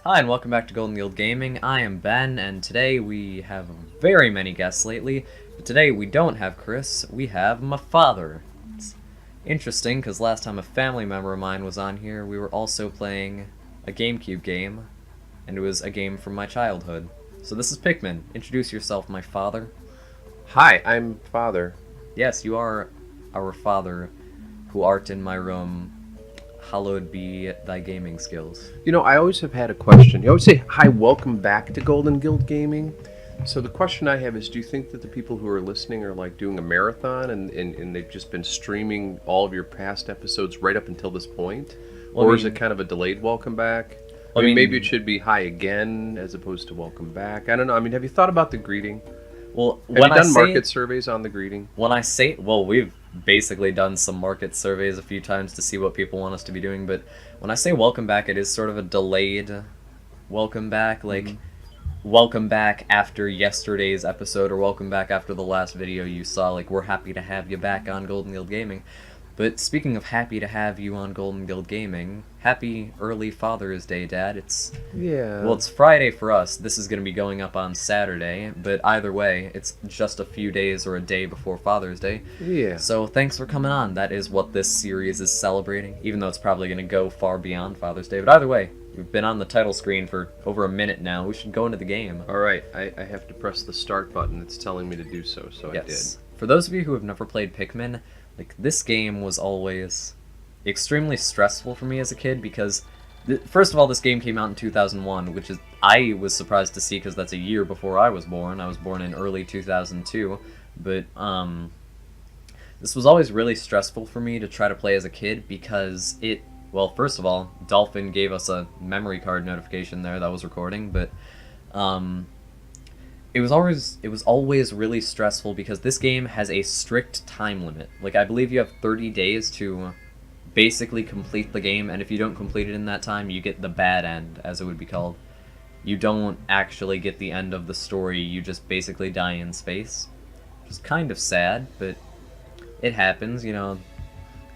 Hi, and welcome back to Golden Guild Gaming. I am Ben, and today we have very many guests lately. But today we don't have Chris, we have my father. It's interesting, because last time a family member of mine was on here, we were also playing a GameCube game, and it was a game from my childhood. So this is Pikmin. Introduce yourself, my father. Hi, I'm Father. Yes, you are our father, who art in my room. Hallowed be thy gaming skills. You know, I always have had a question. You always say, hi, welcome back to Golden Guild Gaming. So the question I have is, do you think that the people who are listening are like doing a marathon and they've just been streaming all of your past episodes right up until this point? Well, or is it kind of a delayed welcome back? I mean, maybe it should be hi again as opposed to welcome back. I don't know. I mean, have you thought about the greeting? Well, Have you done market surveys on the greeting? Well, we've basically done some market surveys a few times to see what people want us to be doing, but when I say welcome back, it is sort of a delayed welcome back, like welcome back after yesterday's episode, or welcome back after the last video you saw, like we're happy to have you back on Golden Guild Gaming. But speaking of happy to have you on Golden Guild Gaming, happy early Father's Day, Dad. It's Friday for us. This is going to be going up on Saturday, but either way, it's just a few days or a day before Father's Day. Yeah. So thanks for coming on. That is what this series is celebrating, even though it's probably going to go far beyond Father's Day. But either way, we've been on the title screen for over a minute now. We should go into the game. All right, I have to press the start button. It's telling me to do so, so Yes. I did. For those of you who have never played Pikmin, like, this game was always extremely stressful for me as a kid because, first of all, this game came out in 2001, which is, I was surprised to see because that's a year before I was born. I was born in early 2002, but, this was always really stressful for me to try to play as a kid because well, first of all, Dolphin gave us a memory card notification there that was recording, but, it was always really stressful because this game has a strict time limit. Like, I believe you have 30 days to basically complete the game, and if you don't complete it in that time, you get the bad end, as it would be called. You don't actually get the end of the story, you just basically die in space. Which is kind of sad, but it happens, you know.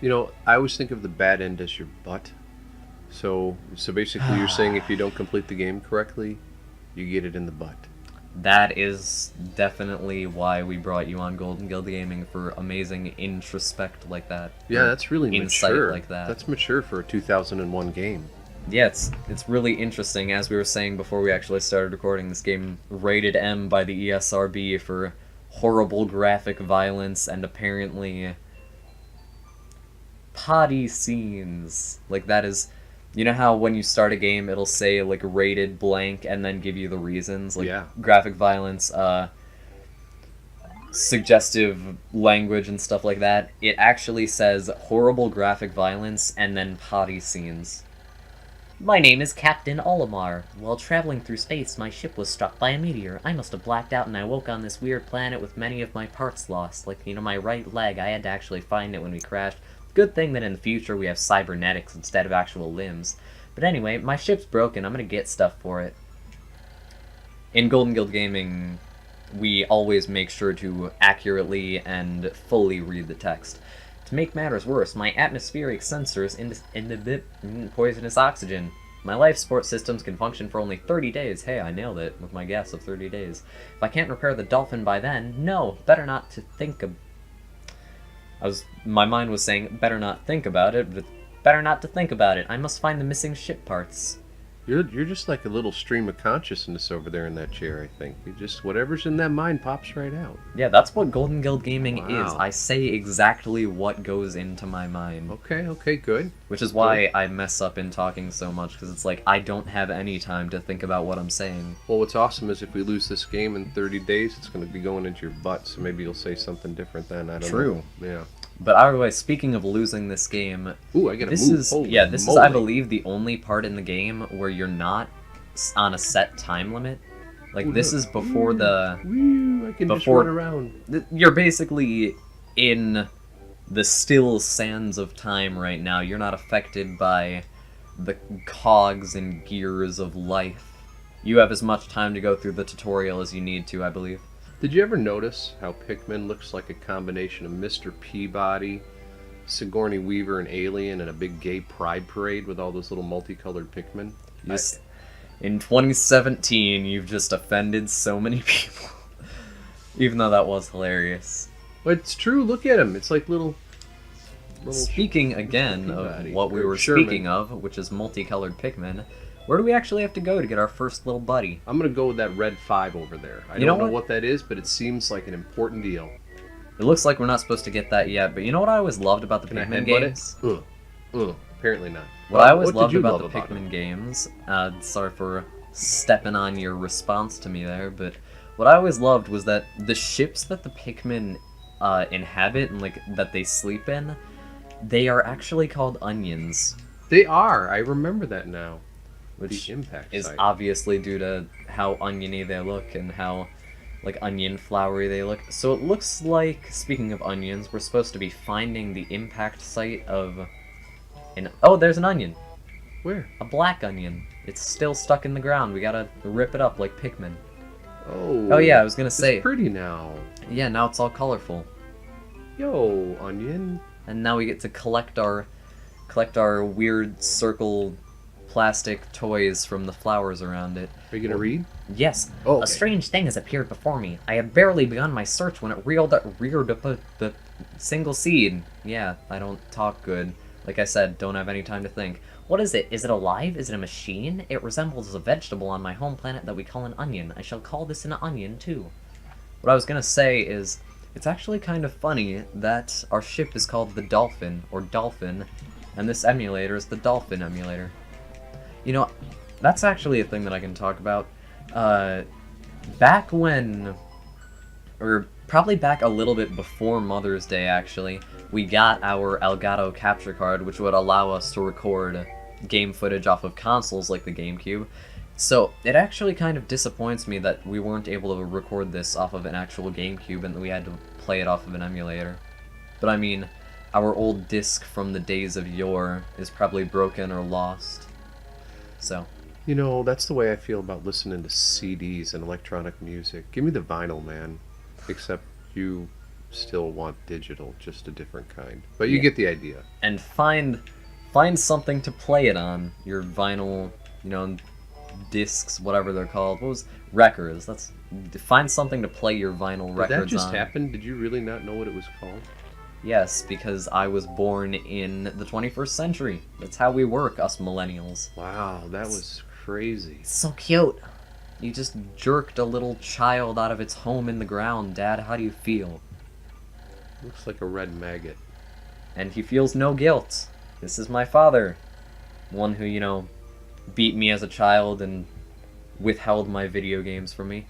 You know, I always think of the bad end as your butt. So basically you're saying if you don't complete the game correctly, you get it in the butt. That is definitely why we brought you on Golden Guild Gaming, for amazing introspect like that. Yeah, that's really insight mature. Like that. That's mature for a 2001 game. Yeah, it's really interesting. As we were saying before we actually started recording, this game rated M by the ESRB for horrible graphic violence and apparently potty scenes. Like, that is... You know how when you start a game, it'll say, like, rated blank, and then give you the reasons? Like, yeah. Graphic violence, suggestive language and stuff like that. It actually says horrible graphic violence, and then potty scenes. My name is Captain Olimar. While traveling through space, my ship was struck by a meteor. I must have blacked out, and I woke on this weird planet with many of my parts lost. Like, you know, my right leg, I had to actually find it when we crashed. Good thing that in the future we have cybernetics instead of actual limbs. But anyway, my ship's broken. I'm gonna get stuff for it. In Golden Guild Gaming, we always make sure to accurately and fully read the text. To make matters worse, my atmospheric sensors inhibit poisonous oxygen. My life support systems can function for only 30 days. Hey, I nailed it with my guess of 30 days. If I can't repair the Dolphin by then, no, better not to think of... My mind was saying, better not think about it, but better not to think about it. I must find the missing ship parts. You're just like a little stream of consciousness over there in that chair, I think. You just, whatever's in that mind pops right out. Yeah, that's what Golden Guild Gaming Wow. is. I say exactly what goes into my mind. Okay, good. Which is why I mess up in talking so much, because it's like, I don't have any time to think about what I'm saying. Well, what's awesome is if we lose this game in 30 days, it's going to be going into your butt, so maybe you'll say something different then. I don't know. True. Yeah. But either way, speaking of losing this game, Ooh, I gotta this move. is Holy this is, moly. I believe, the only part in the game where you're not on a set time limit. Like, Ooh, this is before the... Woo, I can just run around. You're basically in the still sands of time right now. You're not affected by the cogs and gears of life. You have as much time to go through the tutorial as you need to, I believe. Did you ever notice how Pikmin looks like a combination of Mr. Peabody, Sigourney Weaver, and Alien, and a big gay pride parade with all those little multicolored Pikmin? In 2017, you've just offended so many people. Even though that was hilarious. But it's true. Look at him. It's like little. Speaking again of what we were Sherman. speaking of, which is multicolored Pikmin, where do we actually have to go to get our first little buddy? I'm gonna go with that red 5 over there. I You don't know know what? what that is, but it seems like an important deal. It looks like we're not supposed to get that yet, but you know what I always loved about the Can I Pikmin headbutt games? it? Apparently not. What I always did loved you about love the Pikmin games, sorry for stepping on your response to me there, but what I always loved was that the ships that the Pikmin inhabit and like that they sleep in, they are actually called onions, They are. I remember that now. which The impact is site. obviously due to how oniony they look and how like onion flowery they look. So it looks like, speaking of onions, we're supposed to be finding the impact site of an... Oh, there's an onion. Where? A black onion. It's still stuck in the ground. We gotta rip it up like Pikmin. Oh. Oh yeah, I was gonna say. It's pretty now. Yeah, now it's all colorful. Yo, onion. And now we get to collect our weird circle plastic toys from the flowers around it. Are you gonna read? Yes, Oh, okay. a strange thing has appeared before me. I had barely begun my search when it reared up the single seed. Yeah, I don't talk good. Like I said, don't have any time to think. What is it? Is it alive? Is it a machine? It resembles a vegetable on my home planet that we call an onion. I shall call this an onion, too. What I was gonna say is, it's actually kind of funny that our ship is called the Dolphin, or Dolphin, and this emulator is the Dolphin emulator. You know, that's actually a thing that I can talk about. Back when, or probably back a little bit before Mother's Day, actually, we got our Elgato capture card, which would allow us to record game footage off of consoles like the GameCube. So it actually kind of disappoints me that we weren't able to record this off of an actual GameCube and that we had to play it off of an emulator. But I mean, our old disc from the days of yore is probably broken or lost. So, You know, that's the way I feel about listening to CDs and electronic music. Give me the vinyl, man. Except you still want digital, just a different kind. But you Yeah. get the idea. and find something to play it on. Your vinyl, you know, discs, whatever they're called. What was records? Find something to play your vinyl Did records that just on. happen? Did you really not know what it was called? Yes, because I was born in the 21st century. That's how we work, us millennials. Wow, that was crazy. It's so cute. You just jerked a little child out of its home in the ground, Dad. How do you feel? Looks like a red maggot. And he feels no guilt. This is my father. One who, you know, beat me as a child and withheld my video games from me.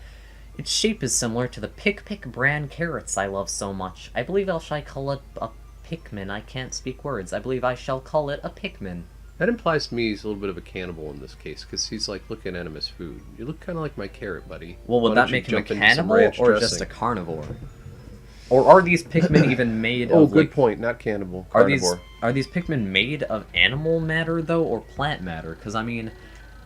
Its shape is similar to the Pick brand carrots I love so much. I believe I shall call it a Pikmin. I can't speak words. I believe I shall call it a Pikmin. That implies to me he's a little bit of a cannibal in this case, because he's like looking at him as food. You look kind of like my carrot, buddy. Well, Why would don't that you make him a jump into some cannibal ranch or just a dressing? carnivore? Or are these Pikmin even made Oh, of, good like... point. Not cannibal. Are Carnivore. these Pikmin made of animal matter, though, or plant matter? Because, I mean,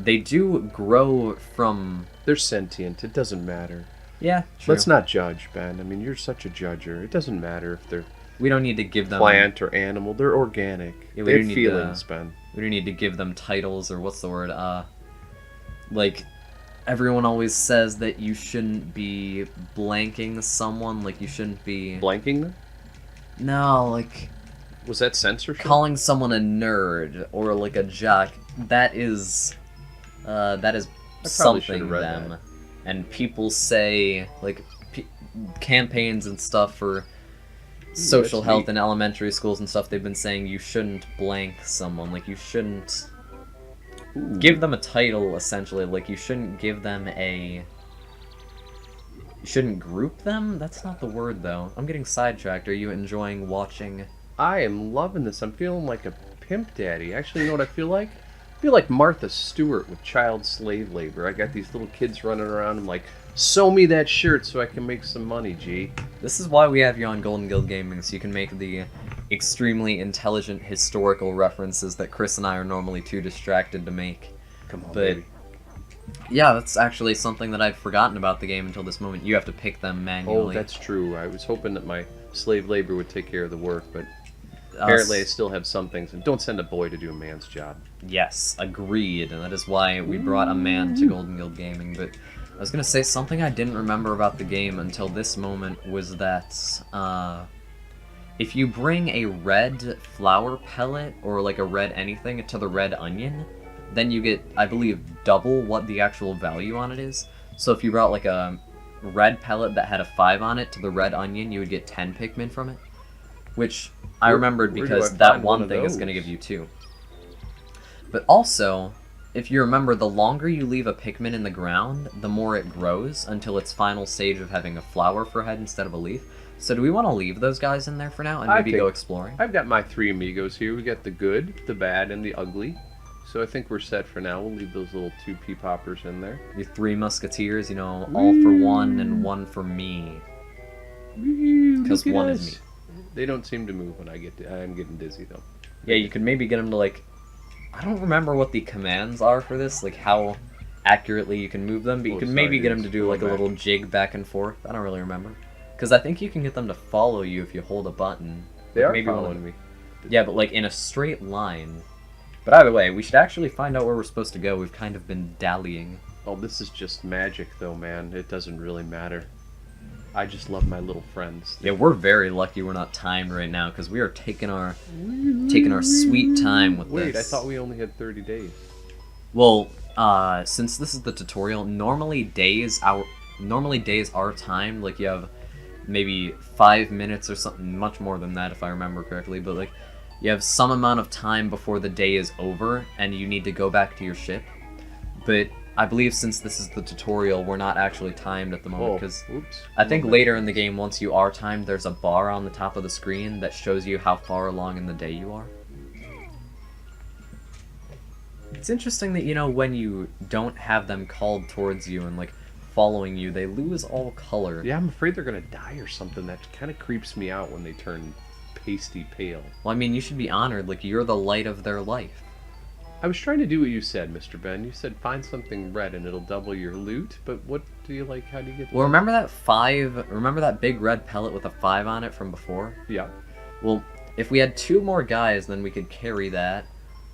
they do grow from... They're sentient. It doesn't matter. Yeah, true. Let's not judge, Ben. I mean, you're such a judger. It doesn't matter if they're We don't need to give them... plant or animal. They're organic. Yeah, we they don't have need feelings, Ben. We don't need to give them titles, or what's the word? Like, everyone always says that you shouldn't be blanking someone, like you shouldn't be... Blanking them? No, like... Was that censorship? calling someone a nerd or like a jock, that is probably something should've read them. that. And people say like campaigns and stuff for social that's health neat. in elementary schools and stuff, they've been saying you shouldn't blank someone, like you shouldn't Ooh. give them a title, essentially, like you shouldn't give them a... You shouldn't group them? That's not the word, though. I'm getting sidetracked. Are you enjoying watching... I am loving this. I'm feeling like a pimp daddy. Actually, you know what I feel like? I feel like Martha Stewart with child slave labor. I got these little kids running around. I'm like, sew me that shirt so I can make some money, G. This is why we have you on Golden Guild Gaming, so you can make the extremely intelligent historical references that Chris and I are normally too distracted to make. Come on, But baby. yeah, that's actually something that I'd forgotten about the game until this moment. You have to pick them Oh, manually. that's true. I was hoping that my slave labor would take care of the work, but Apparently, I still have some things, and don't send a boy to do a man's job. Yes, agreed, and that is why we brought a man to Golden Guild Gaming, but I was gonna say something I didn't remember about the game until this moment was that, if you bring a red flower pellet, or like a red anything, to the red onion, then you get, I believe, double what the actual value on it is. So if you brought like a red pellet that had a 5 on it to the red onion, you would get 10 Pikmin from it. Which I remembered because that one thing is going to give you 2. But also, if you remember, the longer you leave a Pikmin in the ground, the more it grows until its final stage of having a flower for a head instead of a leaf. So do we want to leave those guys in there for now and maybe go exploring? I've got my 3 amigos here. We got the good, the bad, and the ugly. So I think we're set for now. We'll leave those little 2 pea poppers in there. Your 3 musketeers, you know, all for one and one for me. Because one is me. They don't seem to move when I'm getting dizzy though. Yeah, you could maybe get them to like, I don't remember what the commands are for this, like how accurately you can move them, but you can maybe get them to do like a little jig back and forth. I don't really remember. Because I think you can get them to follow you if you hold a button. They are following me. Yeah, but like in a straight line. But either way, we should actually find out where we're supposed to go. We've kind of been dallying. Oh, this is just magic though, man. It doesn't really matter. I just love my little friends. Yeah, we're very lucky we're not timed right now, because we are taking our sweet time with this. Wait, I thought we only had 30 days. Well, since this is the tutorial, normally days are timed. Like you have maybe 5 minutes or something, much more than that if I remember correctly, but like you have some amount of time before the day is over and you need to go back to your ship. But I believe since this is the tutorial, we're not actually timed at the moment, because I think later in the game, once you are timed, there's a bar on the top of the screen that shows you how far along in the day you are. It's interesting that, you know, when you don't have them called towards you and like following you, they lose all color. Yeah, I'm afraid they're gonna die or something. That kind of creeps me out when they turn pasty pale. Well, I mean, you should be honored, like you're the light of their life. I was trying to do what you said, Mr. Ben. You said find something red and it'll double your loot, but what do you like? How do you get Well, remember that 5, remember that big red pellet with a 5 on it from before? Yeah. Well, if we had 2 more guys, then we could carry that.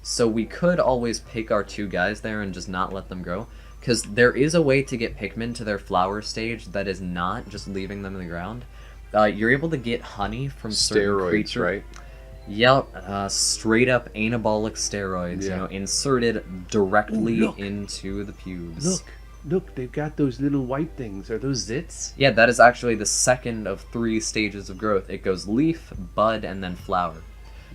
So we could always pick our 2 guys there and just not let them grow. Because there is a way to get Pikmin to their flower stage that is not just leaving them in the ground. You're able to get honey from certain creatures. Right? Yep, straight up anabolic steroids, you know, inserted directly into the pubes. Look, they've got those little white things. Are those zits? Yeah, that is actually the second of 3 stages of growth. It goes leaf, bud, and then flower.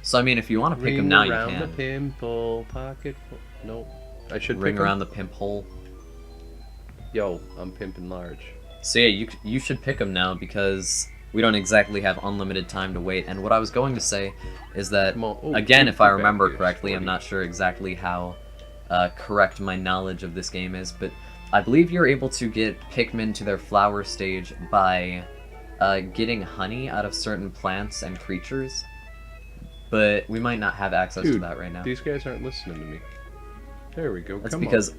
So, I mean, if you want to pick them now, you can. Ring around the pimple, pocket... Nope. I should ring pick around the pimp hole. Yo, I'm pimping large. So yeah, you should pick them now, because we don't exactly have unlimited time to wait. And what I was going to say is that, again, if I remember correctly, I'm not sure exactly how correct my knowledge of this game is, but I believe you're able to get Pikmin to their flower stage by getting honey out of certain plants and creatures, but we might not have access to that right now. These guys aren't listening to me. There we go. That's because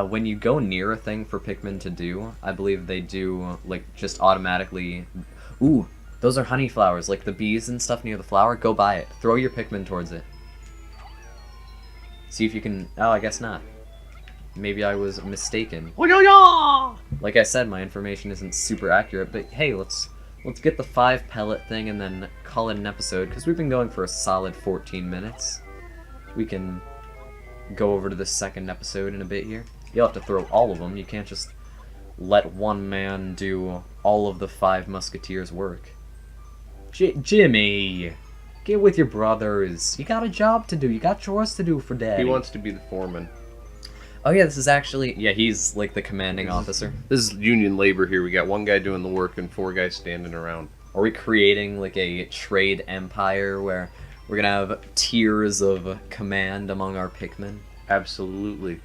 when you go near a thing for Pikmin to do, I believe they do, like, just automatically... Ooh, those are honey flowers, like the bees and stuff near the flower. Go buy it. Throw your Pikmin towards it. See if you can... Oh, I guess not. Maybe I was mistaken. Like I said, my information isn't super accurate, but hey, let's get the 5 pellet thing and then call it an episode, because we've been going for a solid 14 minutes. We can go over to the second episode in a bit here. You'll have to throw all of them. You can't just let one man do all of the 5 musketeers' work. Jimmy! Get with your brothers. You got a job to do. You got chores to do for Daddy. He wants to be the foreman. Oh yeah, this is actually... Yeah, he's like the commanding officer. This is union labor here. We got 1 guy doing the work and 4 guys standing around. Are we creating like a trade empire where we're gonna have tiers of command among our Pikmin? Absolutely.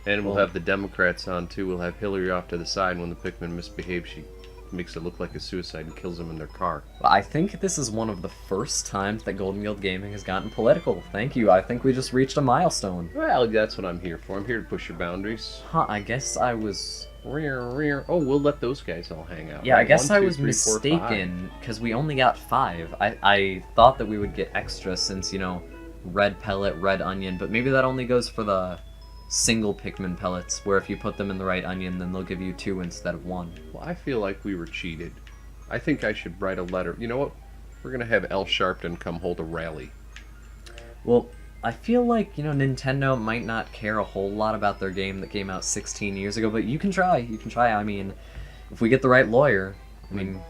And we'll have the Democrats on too. We'll have Hillary off to the side, and when the Pikmin misbehave, she makes it look like a suicide and kills them in their car. I think this is one of the first times that Golden Guild Gaming has gotten political. Thank you. I think we just reached a milestone. Well, that's what I'm here for. I'm here to push your boundaries. Huh, I guess I was Oh, we'll let those guys all hang out. Yeah, I right? guess 1, I 2, was 3, 4, 5. mistaken, because we only got 5. I thought that we would get extra since, you know, red pellet, red onion, but maybe that only goes for the single Pikmin pellets, where if you put them in the right onion, then they'll give you 2 instead of 1. Well, I feel like we were cheated. I think I should write a letter. You know what? We're gonna have L. Sharpton come hold a rally. Well, I feel like, you know, Nintendo might not care a whole lot about their game that came out 16 years ago, but you can try. You can try. I mean, if we get the right lawyer, I mean,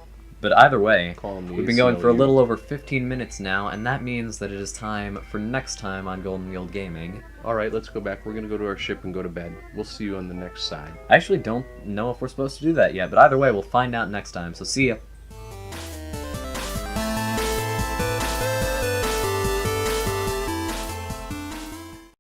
but either way, Call 'em the we've been going for a ACLU. little over 15 minutes now, and that means that it is time for next time on Golden Guild Gaming. All right, let's go back. We're gonna go to our ship and go to bed. We'll see you on the next side. I actually don't know if we're supposed to do that yet, but either way, we'll find out next time, so see ya.